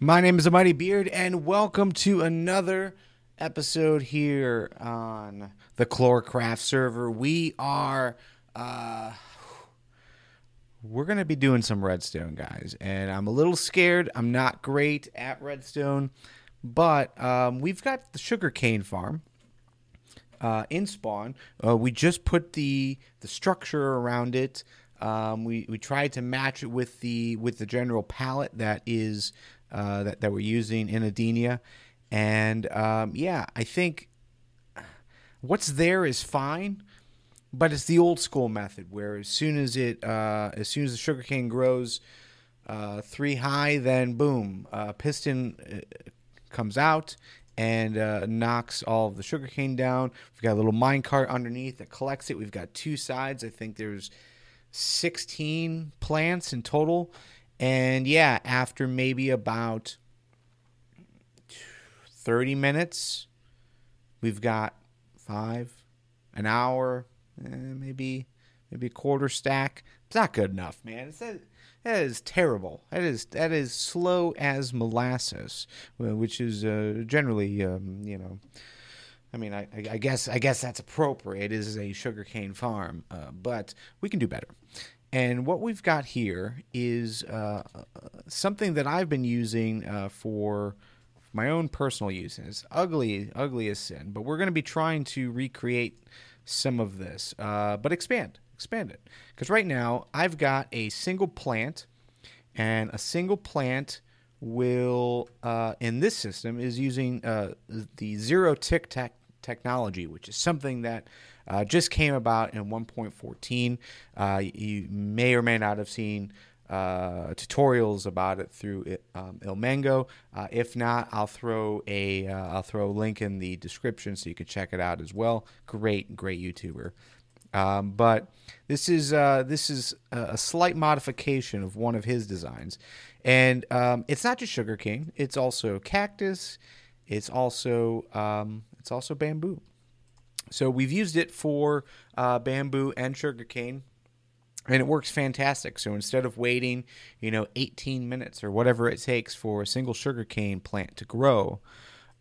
My name is Mighty Beard, and welcome to another episode here on the Klorcraft server. We're gonna be doing some redstone, guys, and I'm a little scared. I'm not great at redstone, but we've got the sugarcane farm in spawn. We just put the structure around it. We tried to match it with the general palette that is that we're using in Adenia, and I think what's there is fine, but it's the old school method where as soon as the sugarcane grows 3 high, then boom, piston comes out and knocks all of the sugarcane down. We've got a little mine cart underneath that collects it. We've got 2 sides. I think there's 16 plants in total. And yeah, after maybe about 30 minutes, we've got 5, an hour, maybe a quarter stack. It's not good enough, man. That is terrible. That is slow as molasses, which is generally, I mean, I guess that's appropriate. It is a sugarcane farm, but we can do better. And what we've got here is something that I've been using for my own personal use. And it's ugly as sin, but we're going to be trying to recreate some of this, but expand it. Because right now I've got a single plant, and a single plant will, in this system, is using the zero tick technology, which is something that just came about in 1.14. You may or may not have seen tutorials about it through Ilmango. If not, I'll throw a link in the description so you can check it out as well. Great YouTuber. But this is a slight modification of one of his designs, and it's not just sugarcane. It's also cactus. It's also bamboo. So we've used it for bamboo and sugarcane, and it works fantastic. So instead of waiting, 18 minutes or whatever it takes for a single sugarcane plant to grow,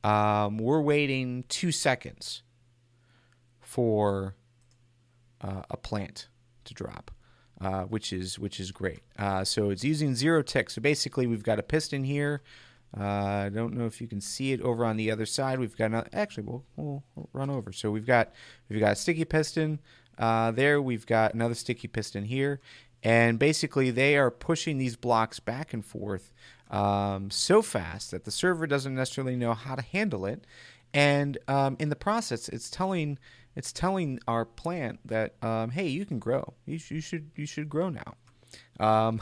we're waiting 2 seconds for a plant to drop, which is great. So it's using zero tick. So basically, we've got a piston here. I don't know if you can see it over on the other side. We've got another. Actually, we'll run over. So we've got a sticky piston there. We've got another sticky piston here, and basically they are pushing these blocks back and forth so fast that the server doesn't necessarily know how to handle it, and in the process, it's telling our plant that hey, you can grow. You should grow now,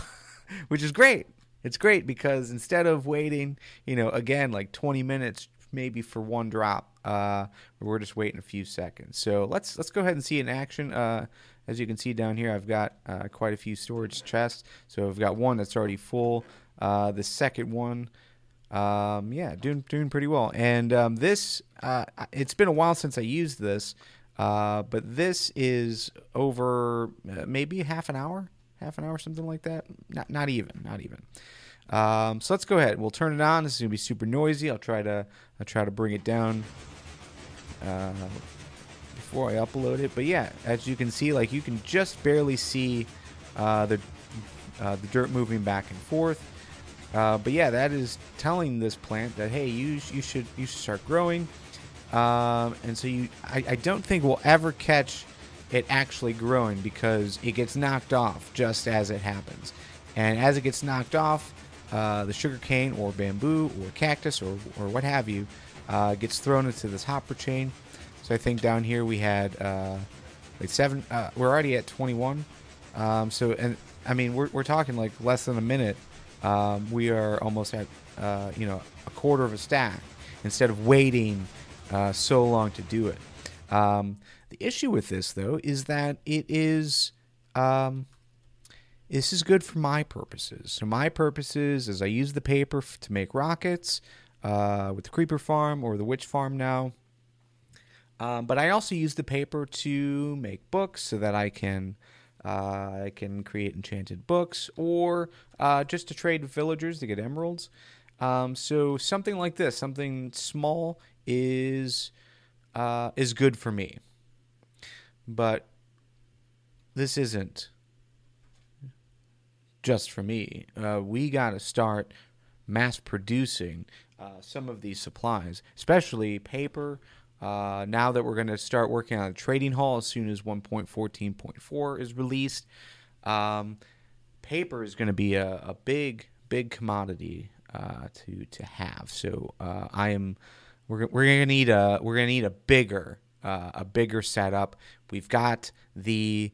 which is great. It's great because instead of waiting, again, like 20 minutes maybe for one drop, we're just waiting a few seconds. So let's go ahead and see it in action. As you can see down here, I've got quite a few storage chests. So I've got one that's already full. The second one, doing pretty well. And this, it's been a while since I used this, but this is over maybe half an hour, something like that. Not even. So let's go ahead. We'll turn it on. This is gonna be super noisy. I'll try to bring it down before I upload it. But yeah, as you can see, like you can just barely see the dirt moving back and forth. But yeah, that is telling this plant that hey, you should start growing. And so I don't think we'll ever catch it actually growing because it gets knocked off just as it happens. And as it gets knocked off, the sugarcane or bamboo or cactus or what have you gets thrown into this hopper chain. So I think down here we had like 7. We're already at 21. So and I mean we're talking like less than a minute. We are almost at a quarter of a stack instead of waiting so long to do it. The issue with this, though, is that it is this is good for my purposes. So my purposes is I use the paper to make rockets with the creeper farm or the witch farm now. But I also use the paper to make books so that I can create enchanted books or just to trade with villagers to get emeralds. So something like this, something small, is good for me. But this isn't just for me. We got to start mass producing some of these supplies, especially paper. Now that we're going to start working on a trading hall as soon as 1.14.4 is released, paper is going to be a big commodity to have. So we're gonna need a bigger setup. We've got the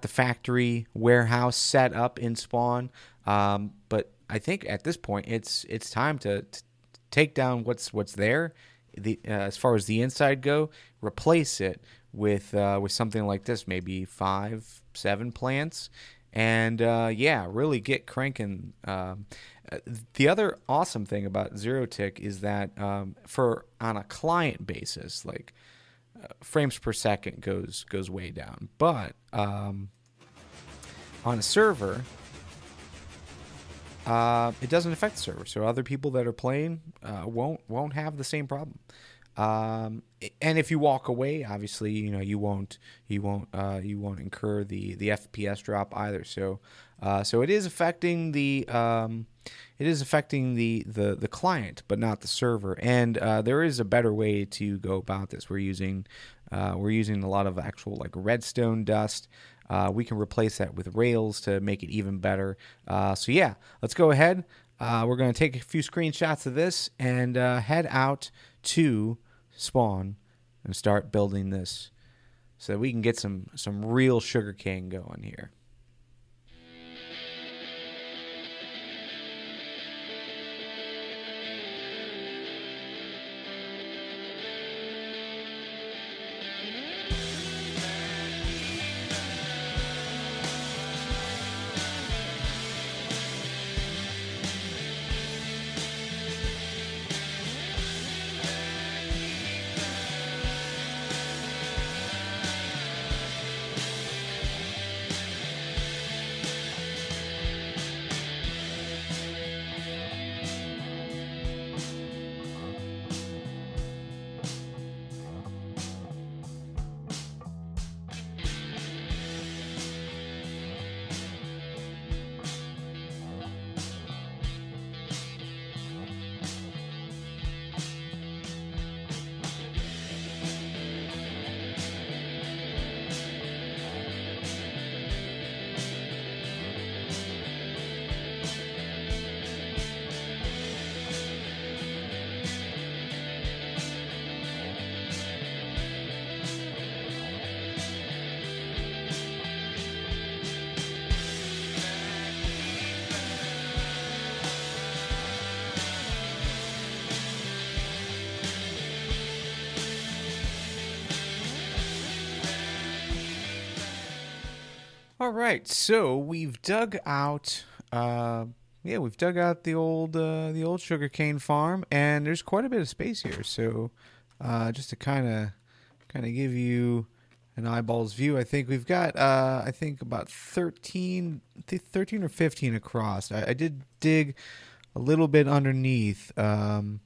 factory warehouse set up in Spawn, but I think at this point it's time to take down what's there. As far as the inside go, replace it with something like this, maybe 5-7 plants, and really get cranking. The other awesome thing about Zero Tick is that for on a client basis, like frames per second goes way down, but on a server, it doesn't affect the server. So other people that are playing won't have the same problem. And if you walk away, obviously, you won't incur the FPS drop either. So it is affecting the client, but not the server. And there is a better way to go about this. We're using a lot of actual like redstone dust. We can replace that with rails to make it even better. So yeah, let's go ahead. We're going to take a few screenshots of this and head out to Spawn and start building this so that we can get some real sugarcane going here. All right, so we've dug out, the old sugarcane farm, and there's quite a bit of space here. So, just to kind of give you an eyeballs view, I think we've got, about 13 or 15 across. I did dig a little bit underneath, all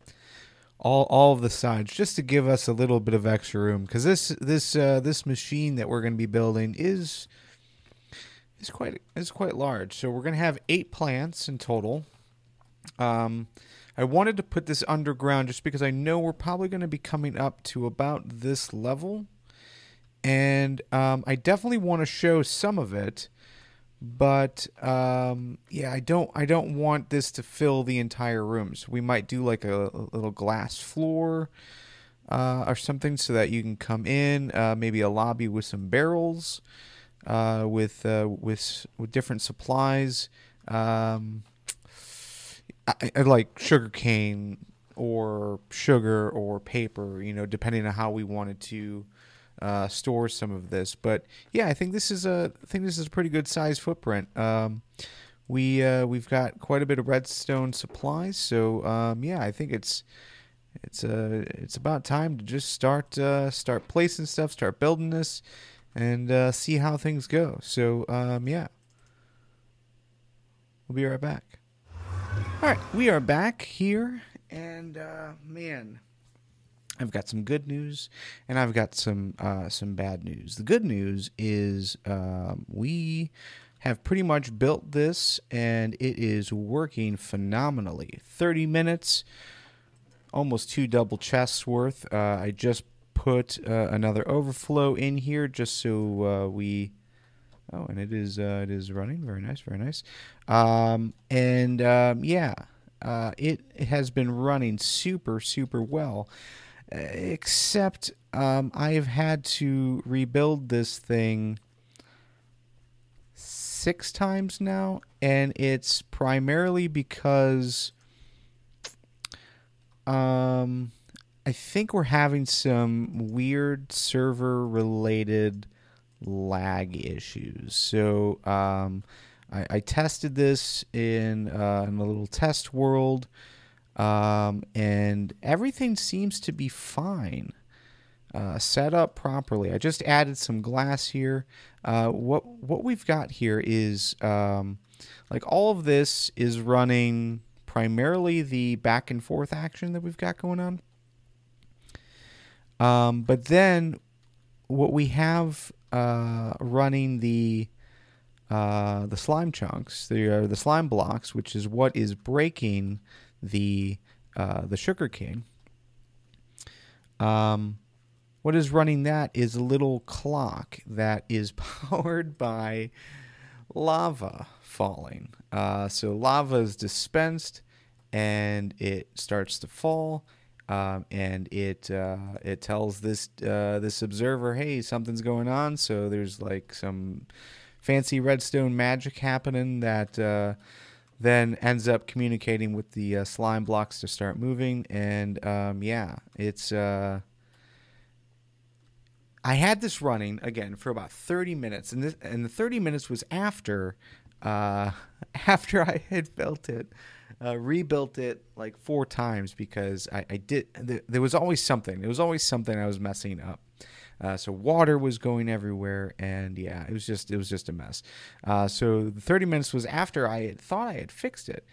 of the sides, just to give us a little bit of extra room, because this machine that we're going to be building is quite large. So we're going to have 8 plants in total. I wanted to put this underground just because I know we're probably going to be coming up to about this level. And I definitely want to show some of it. But I don't want this to fill the entire room. So we might do like a little glass floor or something so that you can come in, maybe a lobby with some barrels. With different supplies, I like sugarcane or sugar or paper, depending on how we wanted to store some of this. But yeah, I think this is a pretty good size footprint. We've got quite a bit of redstone supplies, so I think it's about time to just start placing stuff, start building this. And see how things go. So, we'll be right back. All right, we are back here, and man, I've got some good news, and I've got some bad news. The good news is we have pretty much built this, and it is working phenomenally. 30 minutes, almost 2 double chests worth. I just put another overflow in here just so we. Oh, and it is running. Very nice, very nice. It has been running super, super well. Except I've had to rebuild this thing 6 times now, and it's primarily because I think we're having some weird server-related lag issues. So I tested this in a little test world, and everything seems to be fine, set up properly. I just added some glass here. What we've got here is like all of this is running primarily the back and forth action that we've got going on. But then what we have running the slime chunks, the slime blocks, which is what is breaking the sugar cane. What is running that is a little clock that is powered by lava falling. So lava is dispensed, and it starts to fall. And it tells this observer, hey, something's going on. So there's like some fancy redstone magic happening that then ends up communicating with the slime blocks to start moving. And it's I had this running again for about 30 minutes, and the 30 minutes was after after I had built it. Rebuilt it like 4 times because there was always something. There was always something I was messing up. So water was going everywhere, and yeah, it was just a mess. So the 30 minutes was after I had thought I had fixed it,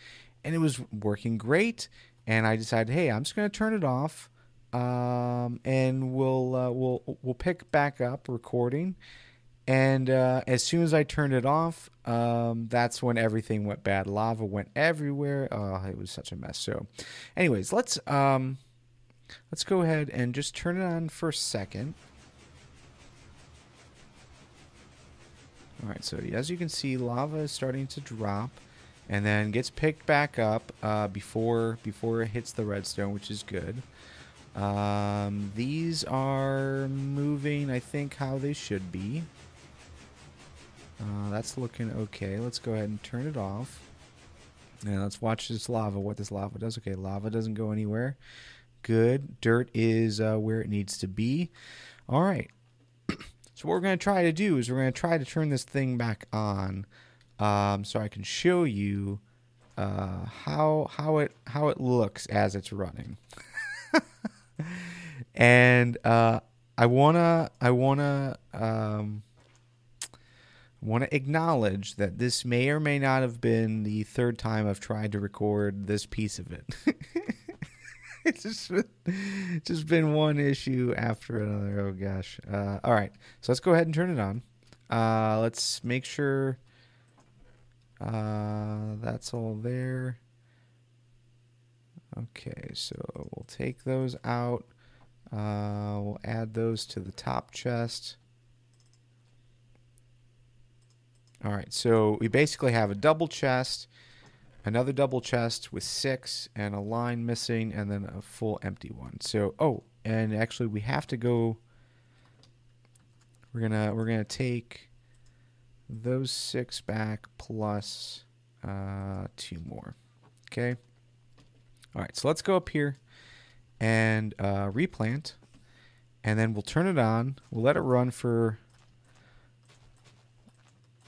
and it was working great. And I decided, hey, I'm just going to turn it off, and we'll pick back up recording. And as soon as I turned it off, that's when everything went bad. Lava went everywhere. Oh, it was such a mess. So, anyways, let's go ahead and just turn it on for a second. All right. So as you can see, lava is starting to drop, and then gets picked back up before it hits the redstone, which is good. These are moving, I think, how they should be. That's looking okay. Let's go ahead and turn it off. And let's watch this lava, what this lava does. Okay, lava doesn't go anywhere. Good. Dirt is where it needs to be. All right. So what we're going to try to do is we're going to try to turn this thing back on, so I can show you how it looks as it's running. And I wanna acknowledge that this may or may not have been the 3rd time I've tried to record this piece of it. It's just been one issue after another. Oh gosh. All right, so let's go ahead and turn it on. Let's make sure that's all there. Okay, so we'll take those out. We'll add those to the top chest. All right, so we basically have a double chest, another double chest with 6, and a line missing, and then a full empty one. So, oh, and actually we have to go. We're gonna take those 6 back plus 2 more. Okay. All right, so let's go up here and replant, and then we'll turn it on. We'll let it run for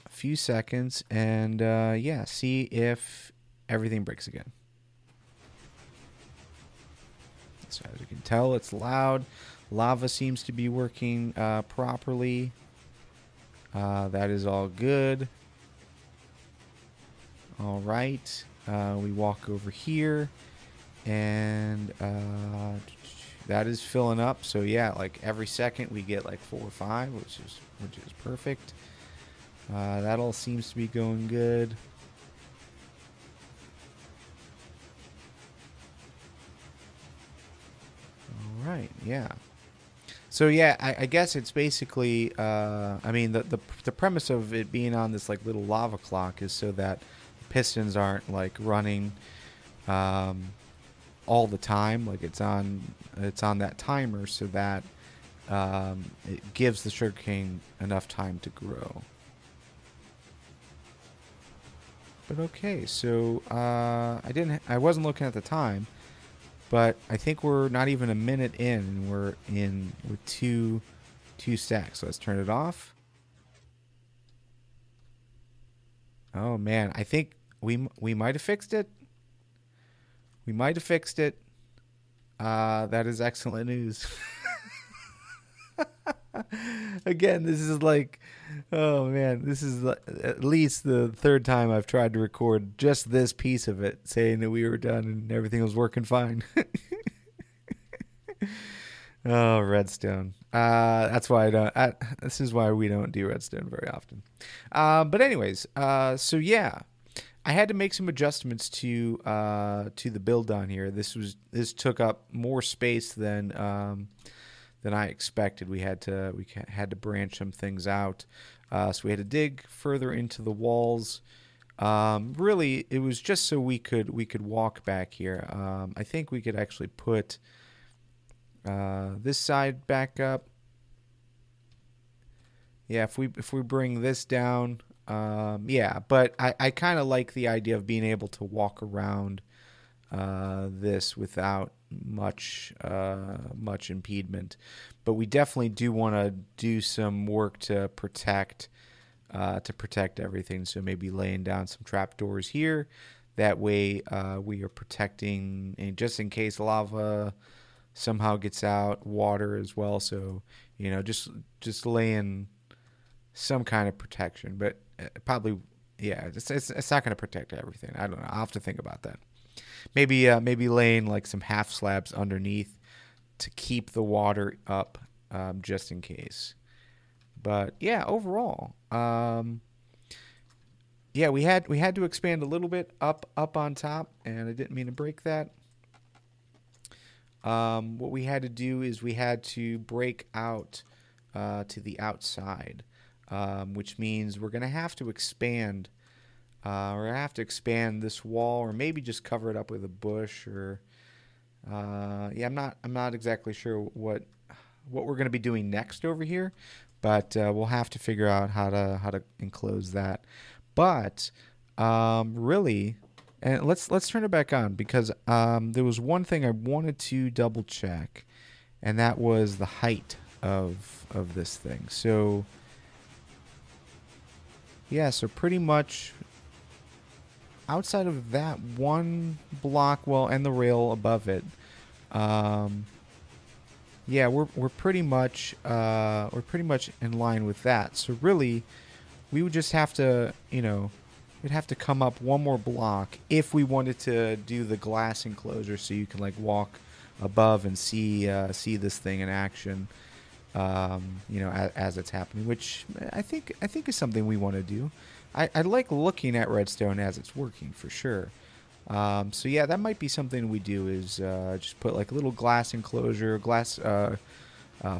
a few seconds, and yeah, see if everything breaks again. So as you can tell, it's loud. Lava seems to be working properly. That is all good. All right. we walk over here, and that is filling up. So yeah, like every second we get like 4 or 5, which is perfect. That all seems to be going good. All right, yeah. So yeah, I guess it's basically. I mean, the premise of it being on this like little lava clock is so that the pistons aren't like running all the time. Like it's on that timer so that it gives the sugarcane enough time to grow. But okay, so I wasn't looking at the time, but I think we're not even a minute in, and we're in with two stacks. So let's turn it off. Oh man, I think we might have fixed it. We might have fixed it. That is excellent news. Again, this is like, oh man, this is at least the 3rd time I've tried to record just this piece of it, saying that we were done and everything was working fine. Oh, redstone. That's why I don't. This is why we don't do redstone very often. But anyways, so yeah, I had to make some adjustments to the build on here. This took up more space than I expected. We had to branch some things out. So we had to dig further into the walls. Really, it was just so we could walk back here. I think we could actually put this side back up. Yeah, if we bring this down, yeah. But I kind of like the idea of being able to walk around this without much impediment. But we definitely do want to do some work to protect everything. So maybe laying down some trapdoors here. That way we are protecting, and just in case lava somehow gets out, water as well. So just laying some kind of protection. But probably, yeah, it's not going to protect everything. I don't know. I'll have to think about that. Maybe laying like some half slabs underneath to keep the water up, just in case. But yeah, overall, yeah, we had to expand a little bit up on top, and I didn't mean to break that. What we had to do is we had to break out to the outside, which means we're gonna have to expand. We're gonna have to expand this wall, or maybe just cover it up with a bush, or yeah, I'm not exactly sure what we're gonna be doing next over here, but we'll have to figure out how to enclose that. But really, and let's turn it back on, because there was one thing I wanted to double check, and that was the height of this thing. So yeah, so pretty much outside of that one block, well, and the rail above it, yeah, we're pretty much in line with that. So really, we would just have to, we'd have to come up one more block if we wanted to do the glass enclosure, so you can like walk above and see this thing in action, as it's happening, which I think is something we want to do. I like looking at redstone as it's working, for sure. So yeah, that might be something we do, is just put like a little glass enclosure, glass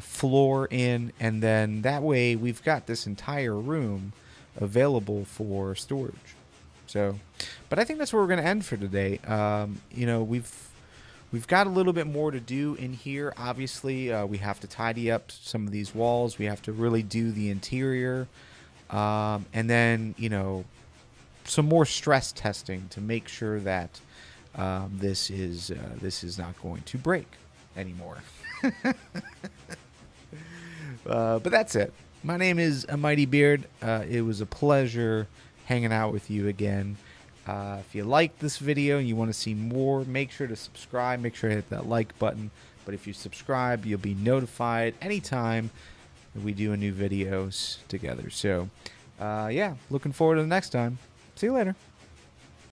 floor in, and then that way we've got this entire room available for storage. So, but I think that's where we're going to end for today. We've got a little bit more to do in here. Obviously, we have to tidy up some of these walls. We have to really do the interior. And then, some more stress testing to make sure that this is not going to break anymore. But that's it. My name is Mighty Beard. It was a pleasure hanging out with you again. If you like this video and you want to see more, make sure to subscribe. Make sure to hit that like button. But if you subscribe, you'll be notified anytime we do a new videos together. So, yeah, looking forward to the next time. See you later.